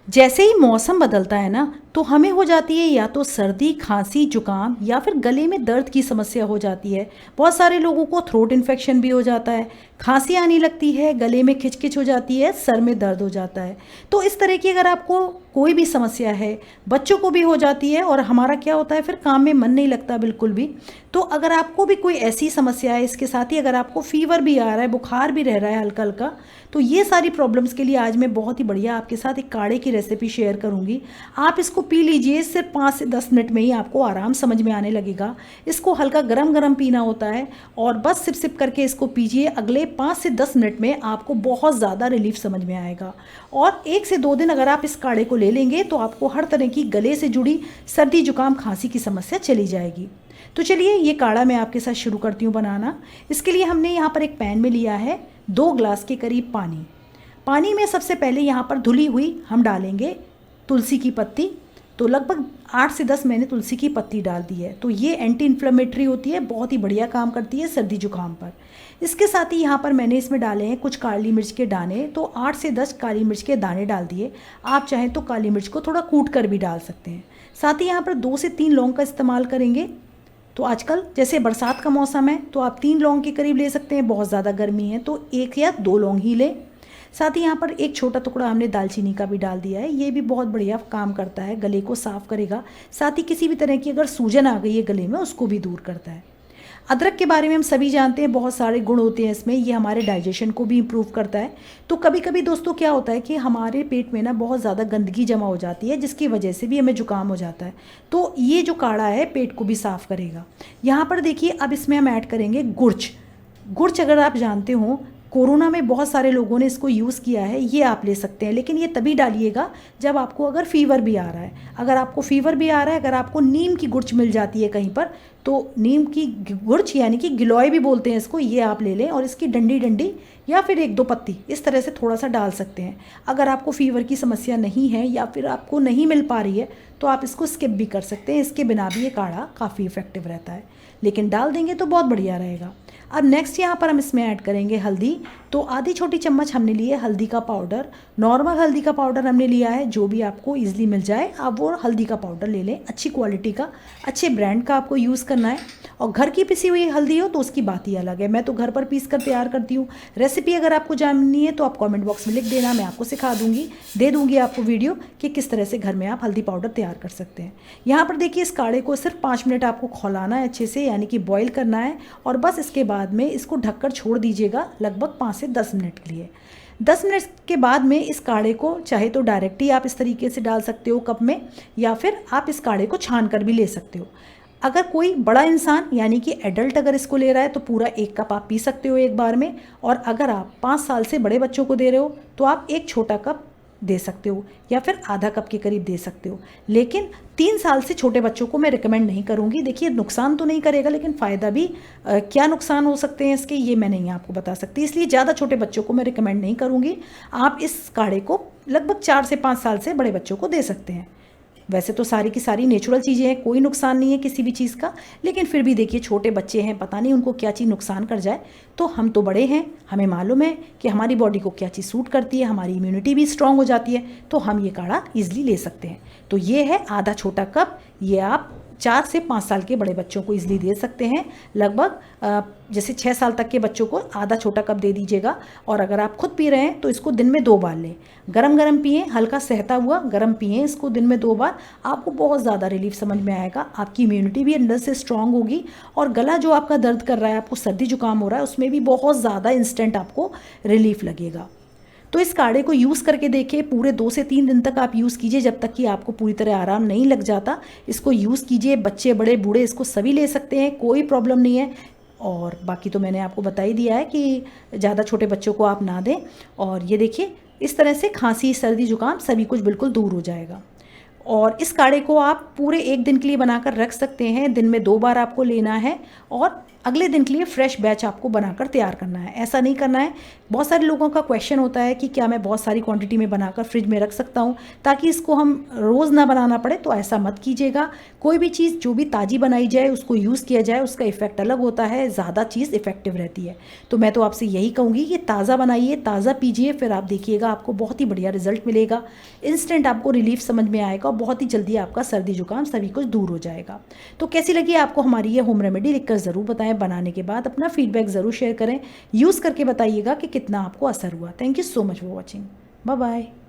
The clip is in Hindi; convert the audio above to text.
जैसे ही मौसम बदलता है ना, तो हमें हो जाती है या तो सर्दी, खांसी, जुकाम या फिर गले में दर्द की समस्या हो जाती है। बहुत सारे लोगों को थ्रोट इन्फेक्शन भी हो जाता है, खांसी आने लगती है, गले में खिचखिच हो जाती है, सर में दर्द हो जाता है। तो इस तरह की अगर आपको कोई भी समस्या है, बच्चों को भी हो जाती है और हमारा क्या होता है फिर काम में मन नहीं लगता बिल्कुल भी। तो अगर आपको भी कोई ऐसी समस्या है, इसके साथ ही अगर आपको फीवर भी आ रहा है, बुखार भी रह रहा है हल्का हल्का, तो ये सारी प्रॉब्लम्स के लिए आज मैं बहुत ही बढ़िया आपके साथ एक काढ़े की रेसिपी शेयर करूंगी। आप इसको पी लीजिए, सिर्फ 5 से 10 मिनट में ही आपको आराम समझ में आने लगेगा। इसको हल्का गरम गरम पीना होता है और बस सिप सिप करके इसको पीजिए। अगले 5 से 10 मिनट में आपको बहुत ज़्यादा रिलीफ समझ में आएगा। और 1 से 2 दिन अगर आप इस काढ़े को ले लेंगे तो आपको हर तरह की गले से जुड़ी सर्दी जुकाम खांसी की समस्या चली जाएगी। तो चलिए ये काढ़ा मैं आपके साथ शुरू करती हूँ बनाना। इसके लिए हमने यहाँ पर एक पैन में लिया है 2 ग्लास के करीब पानी। पानी में सबसे पहले यहाँ पर धुली हुई हम डालेंगे तुलसी की पत्ती। तो लगभग 8 से 10 मैंने तुलसी की पत्ती डाल दी है। तो ये एंटी इन्फ्लेमेटरी होती है, बहुत ही बढ़िया काम करती है सर्दी जुकाम पर। इसके साथ ही यहाँ पर मैंने इसमें डाले हैं कुछ काली मिर्च के दाने। तो 8 से 10 काली मिर्च के दाने डाल दिए। आप चाहें तो काली मिर्च को थोड़ा कूट कर भी डाल सकते हैं। साथ ही यहाँ पर 2 से 3 लौंग का इस्तेमाल करेंगे। तो आजकल जैसे बरसात का मौसम है तो आप 3 लौंग के करीब ले सकते हैं, बहुत ज़्यादा गर्मी है तो 1 या 2 लौंग ही लें। साथ ही यहाँ पर एक छोटा टुकड़ा हमने दालचीनी का भी डाल दिया है। ये भी बहुत बढ़िया काम करता है, गले को साफ़ करेगा। साथ ही किसी भी तरह की अगर सूजन आ गई है गले में उसको भी दूर करता है। अदरक के बारे में हम सभी जानते हैं, बहुत सारे गुण होते हैं इसमें। ये हमारे डाइजेशन को भी इम्प्रूव करता है। तो कभी कभी दोस्तों क्या होता है कि हमारे पेट में ना बहुत ज़्यादा गंदगी जमा हो जाती है, जिसकी वजह से भी हमें जुकाम हो जाता है। तो ये जो काढ़ा है पेट को भी साफ़ करेगा। यहाँ पर देखिए अब इसमें हम ऐड करेंगे गुर्च। गुर्च अगर आप जानते हो, कोरोना में बहुत सारे लोगों ने इसको यूज़ किया है, ये आप ले सकते हैं। लेकिन ये तभी डालिएगा जब आपको अगर फीवर भी आ रहा है। अगर आपको फीवर भी आ रहा है, अगर आपको नीम की गुर्च मिल जाती है कहीं पर, तो नीम की गुर्च यानी कि गिलोय भी बोलते हैं इसको, ये आप ले लें और इसकी डंडी डंडी या फिर 1-2 पत्ती इस तरह से थोड़ा सा डाल सकते हैं। अगर आपको फीवर की समस्या नहीं है या फिर आपको नहीं मिल पा रही है तो आप इसको स्किप भी कर सकते हैं। इसके बिना भी ये काढ़ा काफ़ी इफेक्टिव रहता है, लेकिन डाल देंगे तो बहुत बढ़िया रहेगा। अब नेक्स्ट यहाँ पर हम इसमें ऐड करेंगे हल्दी। तो आधी छोटी चम्मच हमने लिए हल्दी का पाउडर। नॉर्मल हल्दी का पाउडर हमने लिया है, जो भी आपको ईजिली मिल जाए आप वो हल्दी का पाउडर ले लें, अच्छी क्वालिटी का, अच्छे ब्रांड का आपको यूज़ करना है। और घर की पिसी हुई हल्दी हो तो उसकी बात ही अलग है, मैं तो घर पर पीस कर तैयार करती हूँ। रेसिपी अगर आपको जाननी है तो आप कमेंट बॉक्स में लिख देना, मैं आपको सिखा दूँगी, दे दूँगी आपको वीडियो कि किस तरह से घर में आप हल्दी पाउडर तैयार कर सकते हैं। यहाँ पर देखिए इस काढ़े को सिर्फ 5 मिनट आपको खौलाना है अच्छे से, यानी कि बॉईल करना है। और बस इसके बाद में इसको ढककर छोड़ दीजिएगा लगभग 5 से 10 मिनट के लिए। 10 मिनट के बाद में इस काढ़े को चाहे तो डायरेक्ट ही आप इस तरीके से डाल सकते हो कप में, या फिर आप इस काढ़े को छान कर भी ले सकते हो। अगर कोई बड़ा इंसान यानी कि एडल्ट अगर इसको ले रहा है तो पूरा 1 कप आप पी सकते हो एक बार में। और अगर आप 5 साल से बड़े बच्चों को दे रहे हो तो आप एक छोटा कप दे सकते हो या फिर आधा कप के करीब दे सकते हो। लेकिन 3 साल से छोटे बच्चों को मैं रिकमेंड नहीं करूँगी। देखिए नुकसान तो नहीं करेगा, लेकिन फ़ायदा भी क्या नुकसान हो सकते हैं इसके ये मैं नहीं आपको बता सकती, इसलिए ज़्यादा छोटे बच्चों को मैं रिकमेंड नहीं करूँगी। आप इस काढ़े को लगभग 4 से 5 साल से बड़े बच्चों को दे सकते हैं। वैसे तो सारी की सारी नेचुरल चीज़ें हैं, कोई नुकसान नहीं है किसी भी चीज़ का, लेकिन फिर भी देखिए छोटे बच्चे हैं, पता नहीं उनको क्या चीज़ नुकसान कर जाए। तो हम तो बड़े हैं, हमें मालूम है कि हमारी बॉडी को क्या चीज़ सूट करती है, हमारी इम्यूनिटी भी स्ट्रांग हो जाती है, तो हम ये काढ़ा ईजिली ले सकते हैं। तो ये है आधा छोटा कप, ये आप 4 से 5 साल के बड़े बच्चों को ईजिली दे सकते हैं। लगभग जैसे 6 साल तक के बच्चों को आधा छोटा कप दे दीजिएगा। और अगर आप खुद पी रहे हैं तो इसको दिन में 2 बार लें, गरम गरम पिएं, हल्का सहता हुआ गरम पिएं इसको दिन में 2 बार। आपको बहुत ज़्यादा रिलीफ समझ में आएगा, आपकी इम्यूनिटी भी अंदर से स्ट्रांग होगी। और गला जो आपका दर्द कर रहा है, आपको सर्दी जुकाम हो रहा है, उसमें भी बहुत ज़्यादा इंस्टेंट आपको रिलीफ लगेगा। तो इस काढ़े को यूज़ करके देखिए, पूरे 2 से 3 दिन तक आप यूज़ कीजिए, जब तक कि आपको पूरी तरह आराम नहीं लग जाता। इसको यूज़ कीजिए, बच्चे बड़े बूढ़े इसको सभी ले सकते हैं, कोई प्रॉब्लम नहीं है। और बाकी तो मैंने आपको बता ही दिया है कि ज़्यादा छोटे बच्चों को आप ना दें। और ये देखिए इस तरह से खांसी सर्दी जुकाम सभी कुछ बिल्कुल दूर हो जाएगा। और इस काढ़े को आप पूरे 1 दिन के लिए बनाकर रख सकते हैं, दिन में 2 बार आपको लेना है। और अगले दिन के लिए फ्रेश बैच आपको बनाकर तैयार करना है। ऐसा नहीं करना है। बहुत सारे लोगों का क्वेश्चन होता है कि क्या मैं बहुत सारी क्वांटिटी में बनाकर फ्रिज में रख सकता हूँ ताकि इसको हम रोज़ ना बनाना पड़े, तो ऐसा मत कीजिएगा। कोई भी चीज़ जो भी ताज़ी बनाई जाए उसको यूज़ किया जाए, उसका इफ़ेक्ट अलग होता है, ज़्यादा चीज़ इफ़ेक्टिव रहती है। तो मैं तो आपसे यही कहूँगी कि ताज़ा बनाइए, ताज़ा पीजिए, फिर आप देखिएगा आपको बहुत ही बढ़िया रिजल्ट मिलेगा। इंस्टेंट आपको रिलीफ समझ में आएगा और बहुत ही जल्दी आपका सर्दी जुकाम सभी कुछ दूर हो जाएगा। तो कैसी लगी आपको हमारी ये होम रेमेडी, लिखकर ज़रूर बताएं। बनाने के बाद अपना फीडबैक ज़रूर शेयर करें। यूज़ करके बताइएगा कि कितना आपको असर हुआ। Thank you so much for watching. Bye bye.